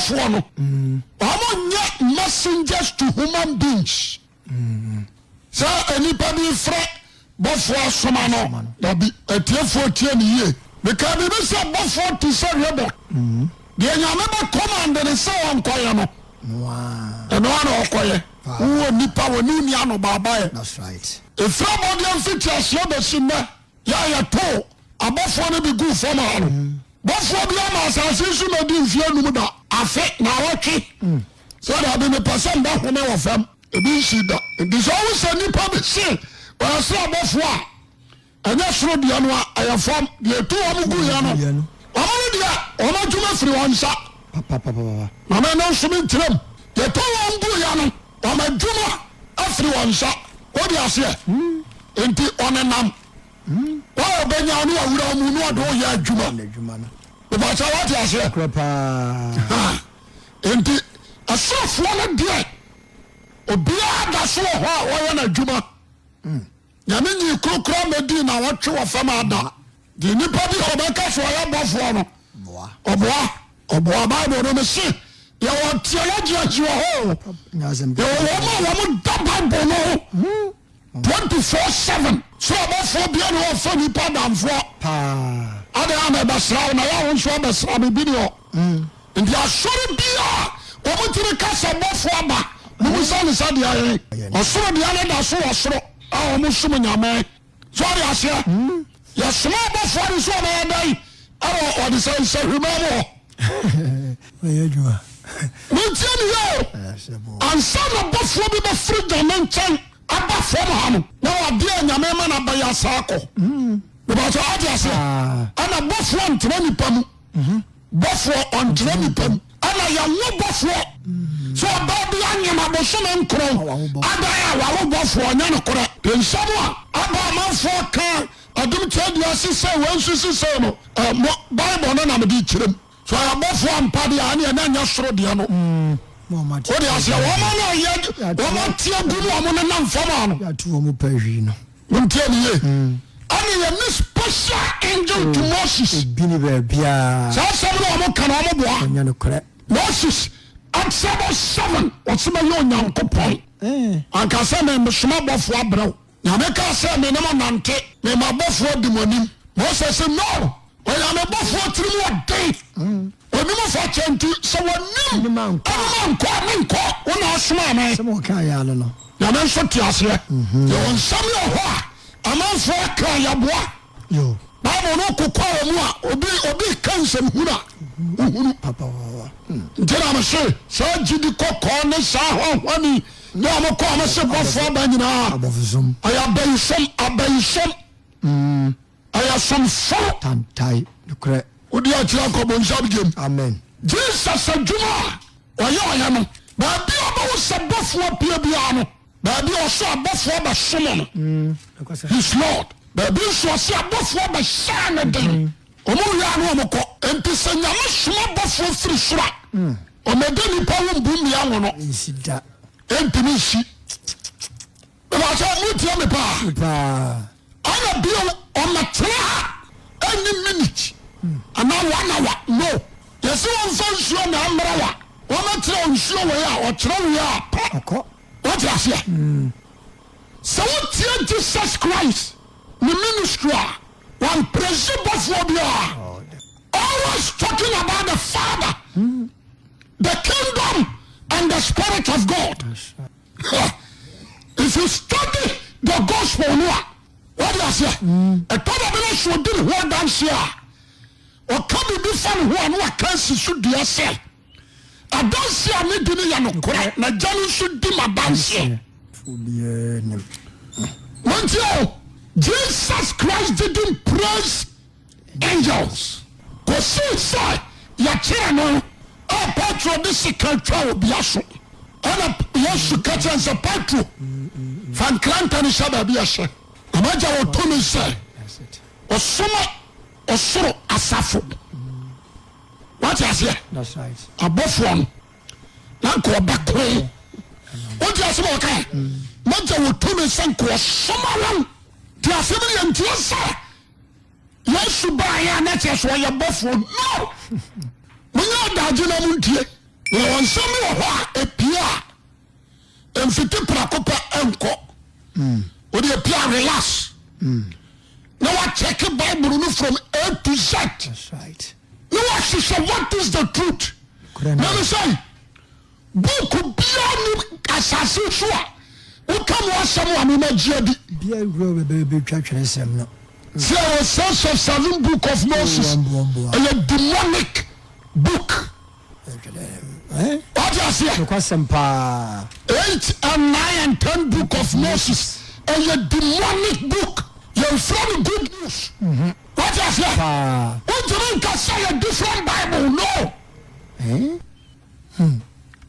abofo no omo nye messengers to human beings so enipa bi frɛ bofo asoma no dabi etiefo tie ne yie because bi say bofo to say rebel de nyame ba command ne say on koye no wow eno ana okoye wo nipa woni ni ano baba. That's right. If somebody fit asio be sinna ya to abofo no bi gu fo ma no bofo bi ama asase su na di mfie num da afe na wotwe so da be me person da ho me wo fam ebi shida ndi so wo se nipa be se wa so abofo a anya soro dia no ayafam de to wo gu ya no omo dia omo djuma firi won sa papa na me no so me ntrem de to wo gu ya no omo djuma afiri won sa o dia se enti onenam wa obenya no awura mu no do ya adwuma no ba cha what ya se krapa enti asofo no de obia da so ho wo ya na adwuma nyame nyi krokro medi na wotwe wo fam ada di nipa bi obeka so ya bofo no oboa bible no se ya wo theology ajiwo ho ya wo da bible no 24/7 so abofo bia no ofo nipa damfo ada na basra na ya won so basra be video ndi asori bia o mutiri kasa bofo aba mu sane sade aye osoro bia na da so osoro a o musum nyame so ari ase ya sma bofo ri so na dai a o de say say remember we jua mutiani yo ansa na bofo bi ba free dimension aba fom ha no na wade anyame ma na baya saako ba so ade ana bofo antra ni pam bofo antra ni pam ana ya wo bofo so ba bi anyama bo so na nkro ada ya wa bofo nya no kore nsamo aba manfo ka Adom Kyei Duah sise wan sise no bible no na me di kirem so ya bofo ampade ani na nya soro de no Muhammad. What is your woman? Woman, tia good woman and non-formal. Ya tu omo pejino. Won tia ni ye. Ani ye ni special angel to Moses. Bini be bia. Sa sabu omo kan omo boa. Nya no kre. Moses at 7 what's my yo nyankopon. Anka se me msoma bofo abraw. Na me ka se me no nante, me ma bofo Dèmonic. Moses say no. When I'm a bofo trimu odai. Oni mo fa chenti so wonim man ko wona asoma me se mo kan ya no na me so ti ase yo nsam yo ho a amanfo kan ya boa yo bible no kokwa mu a obi kan sem huna papa ndira me se jidi kokko ne sa ho hwani na mo ko am se bofo ba nyina abofuzum aya abayisom aya som fo tantai nukre odi akira ko bon sabjem amen Jesus aduma oya no ba bi obo se bofo pia bia no ba bi o so bofo ba somo no his lord ba bi so se bofo ba shane den omo ya no omko enti se nyame soma bofo firi sura o medeni pawo mbum ya wono insida enti ni shi ba so mutia me pa ana bi o matera any minute ana 1 hour no yesi won so nsuo na amrawa won matera nsuo we a o kire we a pa what you say so what Jesus Christ the ministry one principle for bia always talking about the Father the kingdom and the Spirit of God. If you study the gospel what do you say a probably should do what dance here or come be fun who no can should do yourself. I don't see a me doing ya no correct na janu should do my dance here. Jesus Christ didn't praise angels. Cause he said ya chira oh patro this culture be aso ana yesu kacha nsa patro fan kranta ni shaba bi ashe amaja wo to me say osoma osoro asafo what you say that's right abofo na ko bakwe what you say okay maja wo to me say ko osoma wan ti asemi ye ntiasa yesu ba ya na che so ye bofo no munya daje na muntie yɛwɔ nsɛm wɔ hɔ a ɛpia a ɛmfiti prako pɛ ɛnkɔ wode ɛpia relax na wakyɛke Bible no from A to Z. That's right. na wahyehyɛ what is the truth na me sɛ book bia no asase so a woka mo asɛm a memagye adi Bia wura bebe twatwere sem no. sɛ ɛwɔ sense of 7 book of Moses ɛyɛ demonic book. What you say? Because 8 and 9 and 10 book of Moses and a demonic book. You're from good news. What you say? What you can say a different Bible? No.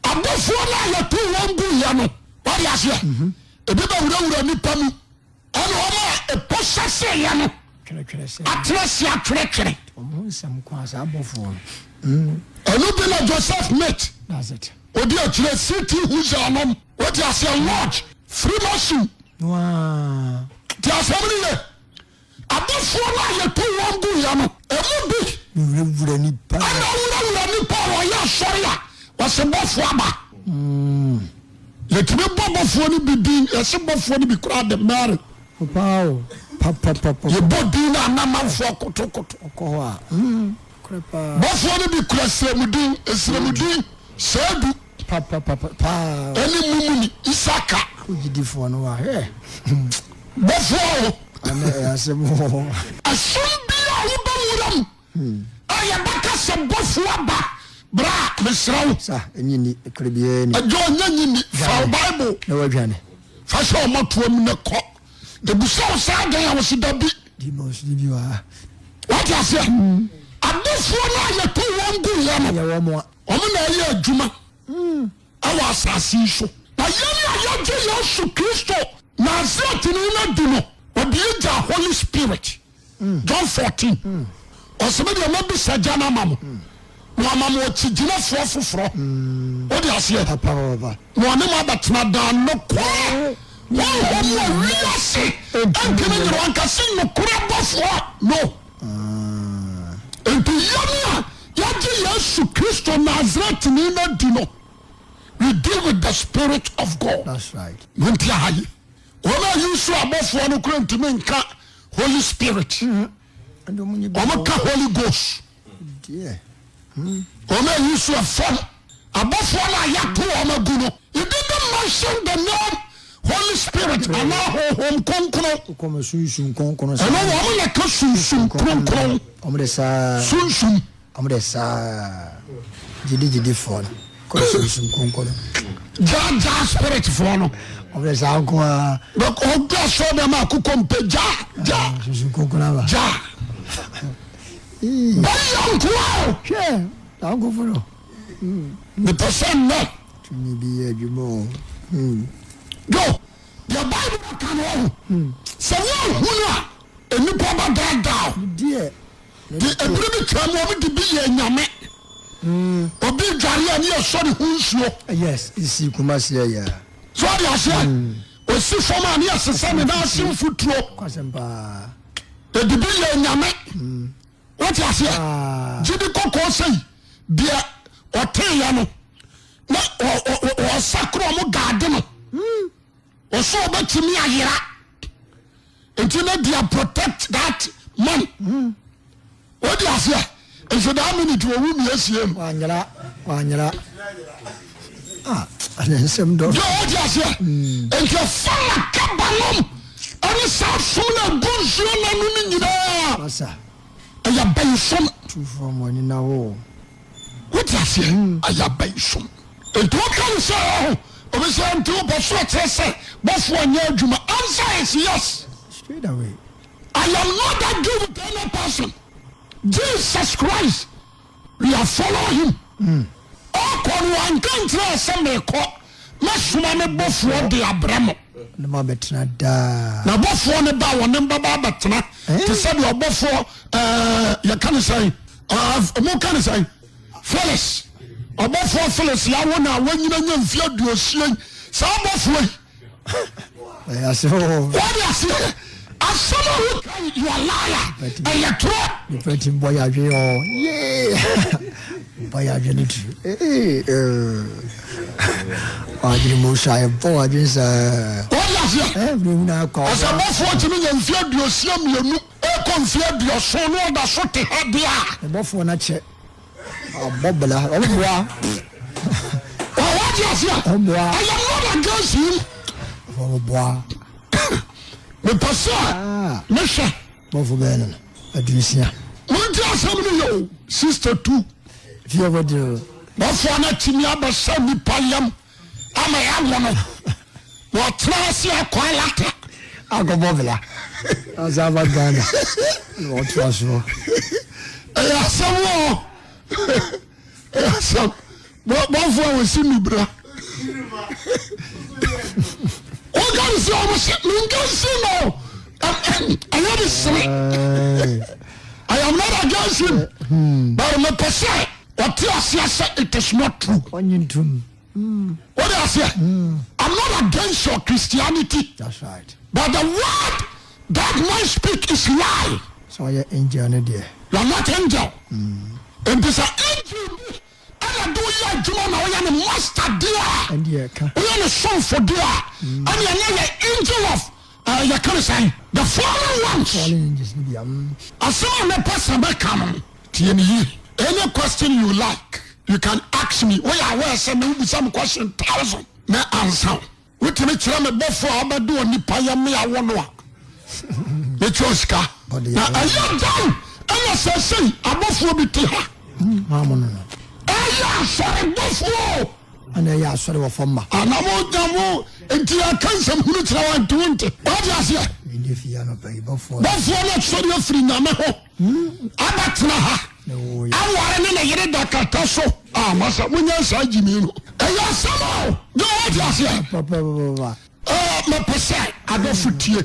Above one you 2 1 book yano. What you say? A bit of nipamu. And a possess yano. Atresia treachery. some class above one. And you be like Joseph met. That's it. Odi achire city who's anom. What you say lodge Freemason. Wow. Ti asɛm ne abafoɔ no ayɛ to wɔn gu ya no ɛmu bi Wura nipa. ana wura nipa a wɔyɛ asɔre a wɔsɛ bɔfoɔ aba yɛtumi bɔ bɔfoɔ no bi din yɛsɛ bɔfoɔ no bi koraa de mary Papa. yɛbɔ din no anamanfoɔ kotokoto Okoa. Crepa. bɔfoɔ no bi kura esiremudin sɛadu Papa. ɛne mumuni isaka Ujidi for no. Hey. bɔfoɔ Asem. asom bi a woba wuram a yɛbɛka sɛ bɔfoɔ aba bra mesrɛ wo Sa enyini kribie ni. ɛgye ɔnya nyini fa wo bible Na wadwane. fa hyɛ ɔmatoa mu ne kɔ ɛbusa wo saa adɛn a wo se da bi Dimos dibiwa. wate aseɛ abɔfoɔ no a yɛto wɔn gu yɛ no Ya wo mo. ɔmo na ɛyɛ adwuma ɛwɔ asase yi so na yɛne a yɛgye Yesu Kristo Nasaretene no adi no ɔde gya Holy Spirit John 14 ɔsɛmɛ deɛ mabisa gya no ama mo na ama mo ɔkyigyinafoɔ foforɔ wode aseɛ Papa. na ɔne ma abɛtena daa no kɔa wɔhɔ mu a wiase ɛnkene nyere wankase nokora bɔfoɔ no enti yɛne a yɛgye Yesu Kristo Nasaretene no adi no we deal with the Spirit of God. That's right. Nti ahaye wɔn a yusu abɔfoɔ no kura ntumi nka Holy Spirit And omunye bi. wɔn ka Holy Ghost Dear. wɔn a yusu afɔm abɔfoɔ no a yɛato wɔn agu no you didn't mention the name Holy Spirit anaa honhom kronkron Come sunsun konkon ɛno wɔn na ka sunsun kronkron Omre sa. sunsun Omre sa. Jidi for. Come sunsun konkon. gya spirit foɔ no Omre sa ko a. ɔgbɛ sɔ dɛm a kokɔ mpɛ gya Sunsun konkon aba. gya bɛyɛ nkoa o Hwɛ. Ta ko foro. mepɛ sɛ nnɛ Tumi bi adwuma. yo the Bible ka no ho sɛ woahunu a nnipa bɛdaadaa o Dear. de ebire bi twa mu ɔmo de bi yɛ nyame obi dware a ne yɛsɔre ho nsuo Yes, isi kumasi ya. so ɔde aseɛ osi fam a ne yɛsesa ne naase mfuturo Kwasempa. ɛde bi yɛ nyame wote aseɛ gye de kɔkɔɔ sɛi deɛ ɔteeɛ no na ɔsakoro ɔmo gaade no ɔsɛ ɔbɛtumi ayera enti na dia protect that man wode aseɛ nso daa minute wɔwu miesie mu Wanyara. Nsɛm dɔ. yɛ wode aseɛ enti ɛfama ka banom ɛne saa som no agu nsuo no no no nyinaa Masa. ɛyɛ bɛnsom Tu from one na wo. wote aseɛ ɛyɛ bɛnsom enti woka ne sɛ ɔho obɛsɛ nti wopɛ so ɛkyerɛ sɛ bɔfoɔ nyɛ adwuma answer is yes Straight away. I am not that with any person. Jesus Christ, we are following him. All one country assembly call. Masuma ne bofo de Abraham. Ne ma betena da. Na bofo ne ba won ne baba betena. Te say the bofo you can say mo can say Felix. Obofo Felix ya wona wanyina nya mfia duosie. Sa bofo So. what you say? As someone who can, you are liar and you're true. The pretty boy agye o. Yeah. boy agility. Shy boy just every now call. As a more fortunate than fear your son, you confirm your son or the sort of head there. The buff one check. Bobbler, What is it? I am not against him. Oh, boy. The person, Misha, both of them. Adricia. One just sister too. If you ever do, but for not to me, but send me payam. I'm a young woman. What trust you quite like it? I'll go bobbler. As I've done. What trust you? Some more. Some. What for we see me, bro? Oh, God, is almost no. I am this. I am not against him. But I'm a person. What you say, it is not true. What do I say? I'm not against your Christianity. That's right. But the word that man speak is lie. So you're angel, dear. You're not angel. And there's an angel. And I do your Juma now. You're a master dear. And you're a son for dear. And you're an angel of. You can't say the fallen ones. As soon as the person become any question you like, you can ask me. Where I was sending some question 1,000. Me answer. We can make sure me before I do any paya me I want to. Me choska. Now I am done. I say above will be tiha. I sorry before. And I are sorry for ma. And I want until I can some who try 20. What is it? If you are not paying before. Before not sorry for Namaho. Abatna. I want to get that catasso. Massa, when you say Gyimie. And you somehow. No, what is it? My percent. I don't foot you.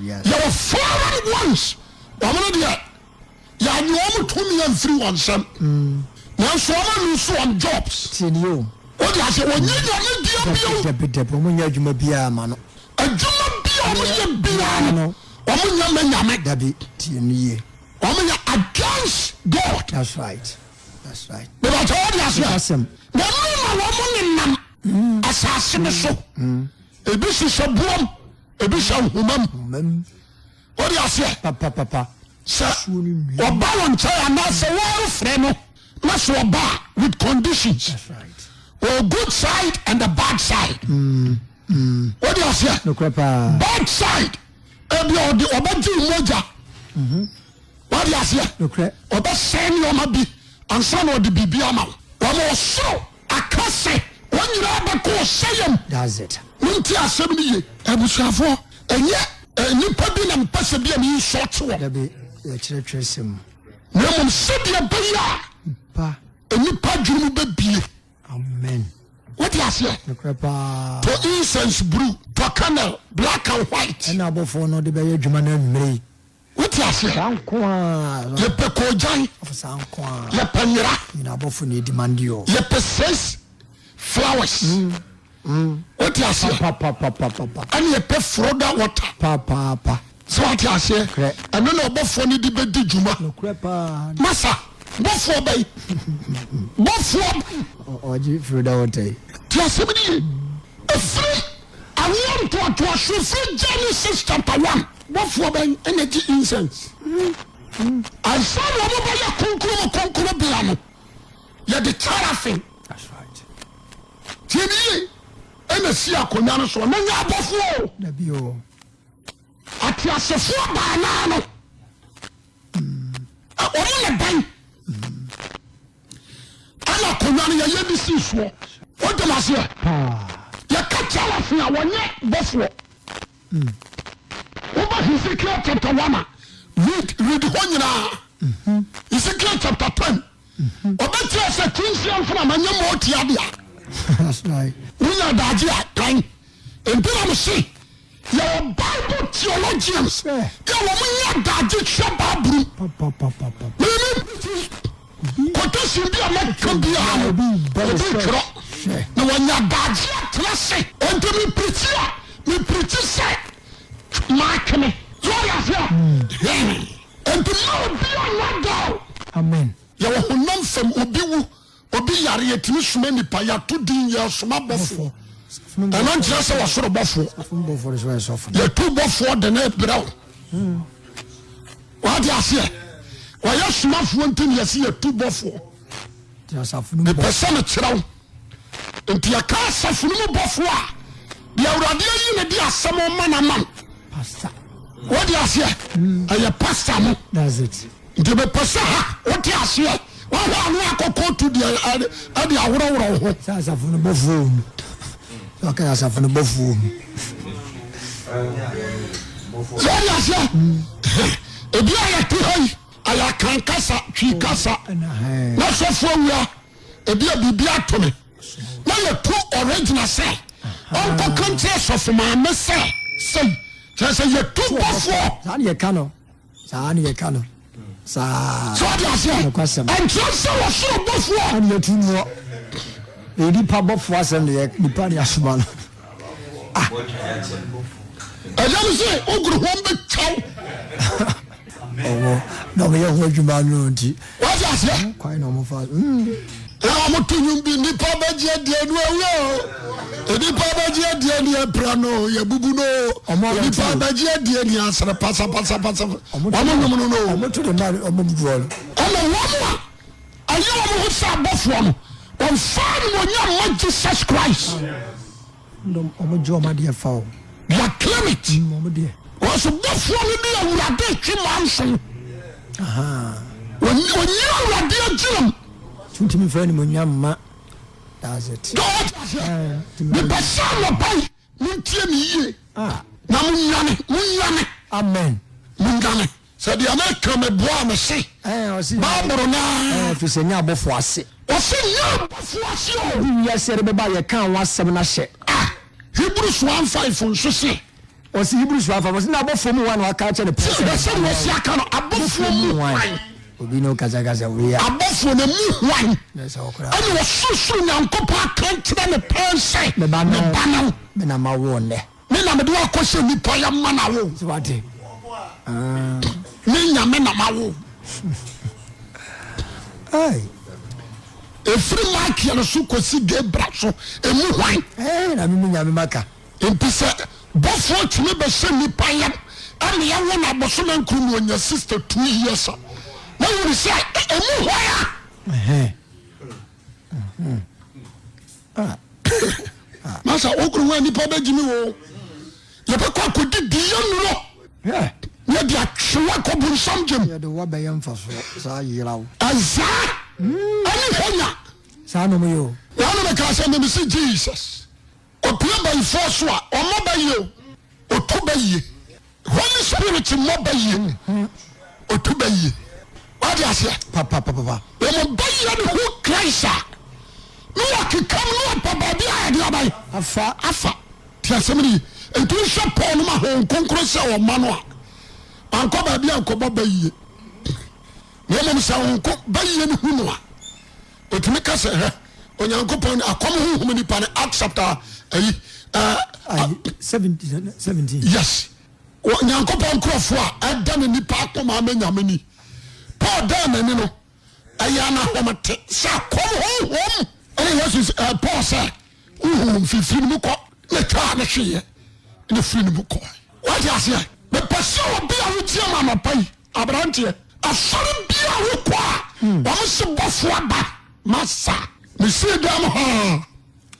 Yes. Your foreign ones. I'm not yet. You are normal 2 and 3 on some. Now, so I'm lose on jobs. See you. What do I say? When you are a man. A Juma Biano. Against God. That's right. That's right. But I told you, awesome. The woman assassin so. A bishop of Boom, a bishop of Humam. What do you say? Papa. Sir, or volunteer and that's a war friend. That's what bar with conditions. That's right. Or good side and the bad side. What do you say? No, bad side. And the Obaju Moja. What do you say? No, Oba send your mabi and son of the Bibiama. One so Akwasi. When you have a course, say him. That's it. Winter 70. And we shall for. And yet, you put in and pass a beer short to it. The church him. No one said your beer. And you put you baby. Amen. What do you say? To incense brew, to candle, black and white. And now before no the bear Gyimie. What do you say? You pe Gyae. You penira. You know before need demand you. You possess flowers. What do you say? Papa. And you pe froda water. Papa. So what do you say? And no before need the bed Juma. No crepa. Massa. Before bay. Before. Or you froda water. Just a free. I want to free Genesis chapter 1. Before bay energy incense. I saw your concrete piano. You're the tariffing. That's right. Gyimie. And the sea Konano so. No, you're before. The bio. At your Sephora banana. I want Ala Konano, you're the sea. What do I say? You catch all of you when you're before. Over Ezekiel chapter 1. Read one. Ezekiel chapter 10. Obey us a Christian from a new That's right. we are the time. And then I say, your Bible theologians, you are the Bible. Quotation be a man can be a no one that bad and to me preacher say, mark me. And to know be on one go. Amen. You will not from Obiwu. yɛtumi soma nipa yɛato din yɛ soma bɔfoɔ ɛno nkyerɛ sɛ wɔsoro bɔfoɔ yɛto bɔfoɔ de ne brɛ wo wade aseɛ wɔyɛ somafoɔ ntim yɛse yɛto bɔfoɔ mepɛ sɛ me kyerɛ wo nti yɛka asafo no mu bɔfoɔ a deɛ awurade ayi ne de asɛm ma na mam wode aseɛ ɛyɛ pasta mo nti mepɛ sɛ ha wote aseɛ wahɔ ano akɔkɔ to deɛ ade aworɔworɔ wo ho asafo no bɔfoɔ mu ɔka asafo no bɔfoɔ mu wode aseɛ ebi a yɛte ha yi ayɛ kankasa twi kasa na sɔfoɔ wia ebi a biribi atome na yɛto original sɛ ɔnkɔka nkyerɛ sɔfo maame sɛ sɛi kyerɛ sɛ yɛto bɔfoɔ saa ne yɛka no saa ne yɛka no saa sɛ wode aseɛ ɛnkyerɛ sɛ wɔsoro bɔfoɔ ane yɛtu noɔ nipa bɔfoɔ asɛm ne nipa ne asoma no ɛyɛ no sɛ wogoro hɔ bɛtwaw na ɔmɛyɛ ho adwuma no nti wode aseɛ kwan na ɔmofa ɔmoto nwom bi nipa bɛgye adeɛ no awuo nipa bɛgye adeɛ ne yɛpra no yɛbubu no nipa bɛgye adeɛ ne asere pasapasapasa ɔmo nwom no no ɔmoto de ma ɔmobubuɔ no ɛna wɔm a ɛyɛ ɔmo ho sɛ abɔfoɔ no ɔmfaa no wɔnya ma Jesus Christ ɔmogye ɔmadeɛ fa wo yɛclaim it ɔmodeɛ wɔso bɔfoɔ no de awurade twe ma nso wɔnyina awurade agyinam tuntumi fɛ ne monyam ma that's it mepɛ sɛ anɔpai montie ne yie na monyane amen monyane sɛ deɛ mɛka meboa me se baaboro naa ɛfiri sɛ nyɛ abɔfoɔ ase ɔse nyɛ abɔfoɔ ase o wiase de bɛba yɛka wo asɛm no hyɛ Hebrews 1:5 nso se ɔse Hebrews 1:5 ɔse na abɔfoɔ mu wan waka kyɛ ne sɛ wɔsi aka no abɔfoɔ mu hwan obi no kasakasa wia abɔfoɔ no mu hwan ɛne wɔsorosoro nyankopɔn aka nkyerɛ ne pɛn sɛ meba no mena ma wo nnɛ me na mede wakɔ sɛ nnipa yɛ ma na wo wate me nyame na ma wo ɛfiri maakeɛ no so kɔsi Gebra so ɛmu hwan na memu nyame maka nti sɛ bɔfoɔ tumi bɛhyɛ nnipa yɛm ɛne yɛwo no abɔsoma nkuru no ɔnya 62 years a na wuri sɛ ɛmu hwan a masa wokuru ho a nnipa bɛgyimi wo yɛbɛkɔ akɔdi diɛ nnuro yɛde atwewa kɔbo nsam gyem yɛde woabɛyɛ mfa so saa yera wo azaa ɛne hɔnya saa nom yɛ o yɛano mɛkaa sɛ meme sɛ Jesus ɔpia bayifoɔ so a ɔmmɔ bayie o ɔto bayie Holy Spirit mmɔ bayie ɔto bayie wade aseɛ papa wɔmɔ bayie ne ho Christ a ne wɔkekam ne wɔpɔ baabi a yɛde abae afa ti asɛm ne yi ɛnti wohwɛ Paul no ma ho nkonkoro sɛ ɔma no a ankɔ baabi a nkɔbɔ bayie na mmom sɛ wonko bayie ne hu no a ɔtumi ka sɛ hɛ onyankopɔn akɔm honhom nipa ne Acts chapter 17 yes nyankopɔn nkurɔfoɔ a ɛda ne nipa akɔma ama nyame ni Paul da n'ani no ɛyɛ anahɔmte sɛ akɔm honhom ɛne yesu Paul sɛ honhom fifiri no mu kɔ ne twaa ne hweeɛ ne firi no mu kɔ wate aseɛ mepɛ sɛ obi a wotie ma anɔpa yi aberanteɛ asɔre bia wokɔ a wɔmo se bɔfoɔ aba masa mesee dam ha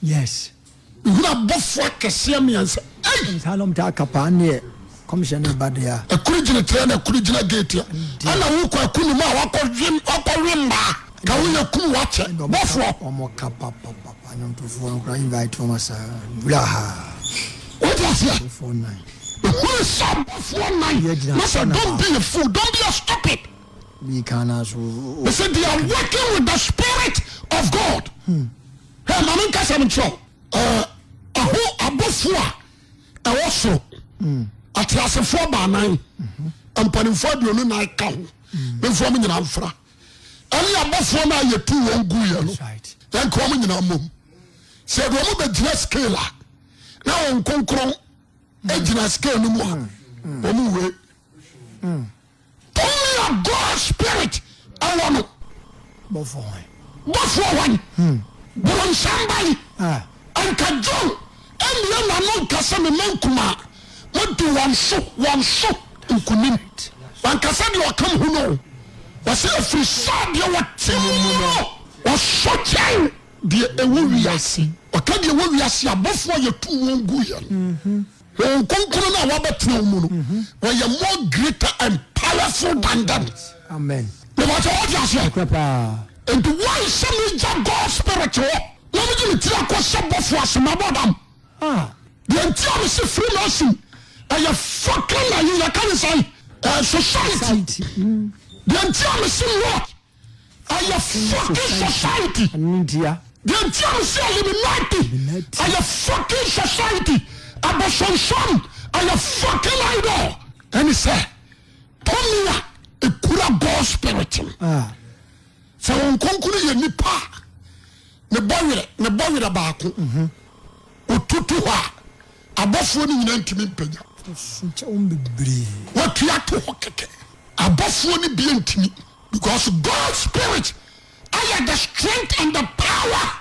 yes huna bɔfoɔ kɛseɛ mmiɛnsa saa nom ta akapaa neɛ kɔmhyɛ ne ba de a ɛkoro gyina trɛ na ɛkoro gyina gate a ana wokɔ akunu mu a wakɔwe mmaa ka woyɛ kum wakyɛ bɔfoɔ ɔmɔ ka papapapa nyɔntofoɔ no kora invite wɔma saa wura ha wote aseɛ foɔ nan ɛhunu sɛ bɔfoɔ nan na sɛ don't be a fool, don't be a stupid. We can so they said they are working with the Spirit of God. Hey, mama kasa me tro. Aho abofo a ɛwɔ so. Atrasefo ba nan. Ampanimfo aduonu na ka ho. Memfo mo nyina mfra. Ani abofo na yetu won gu ye no. Yan ko mo nyina mom. Sɛ do mo be gyina scale a. Na won konkron e gyina scale no mu a. Wo mu we. Only a God Spirit I want to. bɔfoɔ Bɔfoɔ wan Buron somebody. And John, and the man Kasa me mankuma. What do one so in Kunimit? One Kasa you come who know. Was it a free sad you what was shocking the Awuah. Or can you will see above for your 2 won't go here? When Concurrent Wabat where you're more greater and powerful than them. Amen. No matter what you say. And why some is God's spiritual? Let me give you a question before some about them. The entire Freemason. And you're fucking you can't say society. The entire what? And you're fucking society. The entire Illuminati. And you're fucking society. Abortion son. And you're fucking idol. And he said, Tomia, a kura God's spirit. So on conclude ye nipa. Ne boy about Ututuha. Abofo ni nyina ntimi mpanya. What you are to hokeke. Abofo ni bi ntimi because God's spirit I the strength and the power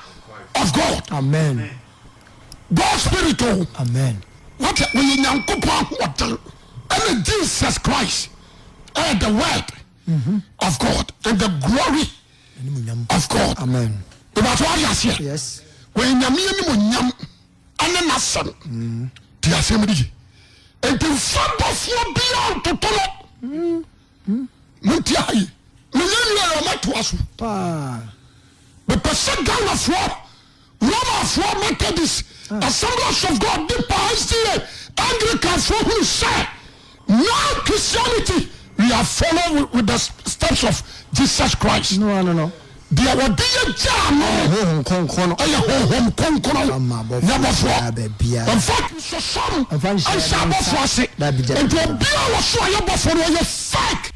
of God. Amen. God's spirit oh. Amen. What we nyankopon hotel and Jesus Christ and the word of God and the glory of God. Amen. About what you say. Yes. When nyame ni mo nyam ane nasem. Ti asem and the father for beyond to tolo. Muntiai. Millionaire matuasu. The person down of war. Roma for Methodist. Assemblies of God. The pastor. Anglican for who say. Now Christianity. We are following with the steps of Jesus Christ. No. There were dear jam. Home concono. Number 4. In fact, some. I shall not force it. And to be a fake.